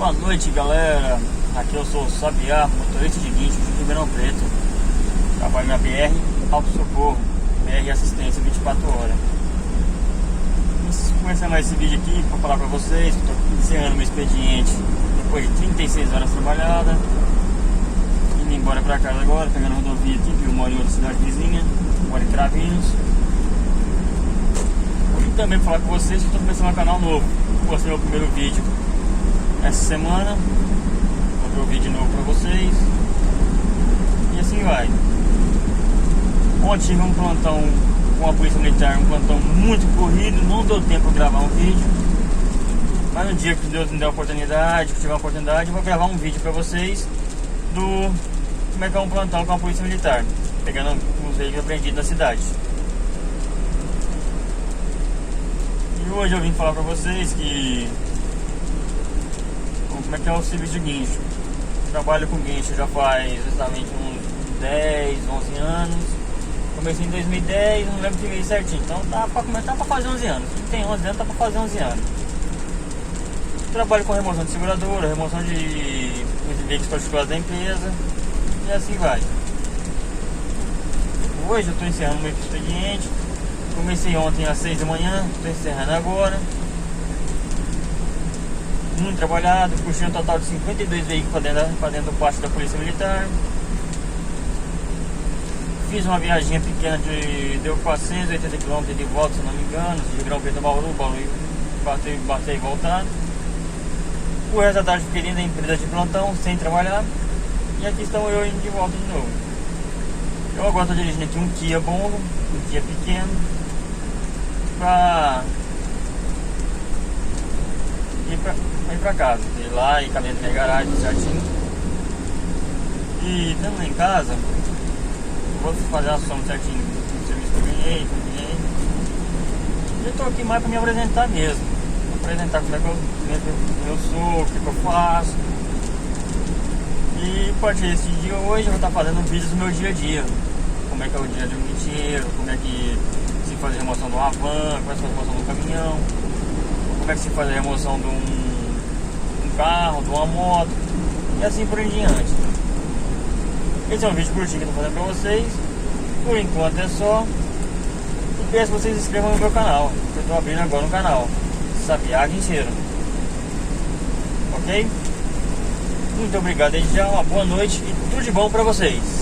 Boa noite, galera. Aqui eu sou o Sabiá, motorista de guincho de Ribeirão Preto. Trabalho na BR Auto Socorro, BR Assistência 24 horas. Começando esse vídeo aqui para falar para vocês que estou encerrando meu expediente depois de 36 horas trabalhadas. Indo embora para casa agora, pegando a rodovia aqui, que eu moro em outra cidade vizinha, moro em Cravinhos. E também falar com vocês que estou começando um canal novo. Postei meu primeiro vídeo essa semana, outro vídeo novo pra vocês. E assim vai. Ontem tive um plantão com a polícia militar, um plantão muito corrido, não deu tempo pra gravar um vídeo. Mas no dia que Deus me deu a oportunidade, que tiver a oportunidade, eu vou gravar um vídeo pra vocês do como é que é um plantão com a polícia militar, pegando os veículos apreendidos na cidade. E hoje eu vim falar pra vocês que como é que é o serviço de guincho. Trabalho com guincho já faz exatamente uns 10, 11 anos. Comecei em 2010, não lembro que veio certinho. Então tá pra fazer 11 anos. Quem tem 11 anos tá pra fazer 11 anos. Trabalho com remoção de seguradora, remoção de veículos particulares da empresa. E assim vai. Hoje eu tô encerrando meu expediente. Comecei ontem às 6 da manhã, tô encerrando agora. Muito trabalhado, puxei um total de 52 veículos para dentro do pátio da Polícia Militar. Fiz uma viagem pequena deu 480 km de volta, se não me engano, de Ribeirão Preto a Bauru, batei e voltar. O resto da tarde fiquei dentro da empresa de plantão, sem trabalhar. E aqui estamos eu indo de volta de novo. Eu agora estou dirigindo aqui um Kia bom, um Kia pequeno, para ir pra casa, ir lá e caminhar na minha garagem certinho. E estando lá em casa, vou fazer a soma certinho do serviço que eu ganhei. Eu tô aqui mais pra me apresentar mesmo, apresentar como é que eu sou, o que eu faço. E a partir desse dia hoje eu vou estar fazendo vídeos do meu dia a dia, como é que é o dia de um guincheiro, como é que se faz a remoção de uma van, como é que se faz a remoção de um caminhão, como é que se faz a remoção de um carro, de uma moto e assim por em diante. Esse é um vídeo curtinho que eu tô fazendo pra vocês. Por enquanto é só. E peço que vocês se inscrevam no meu canal, que eu tô abrindo agora um canal Sabiá Guincheiro. Ok? Muito obrigado desde já, uma boa noite e tudo de bom pra vocês.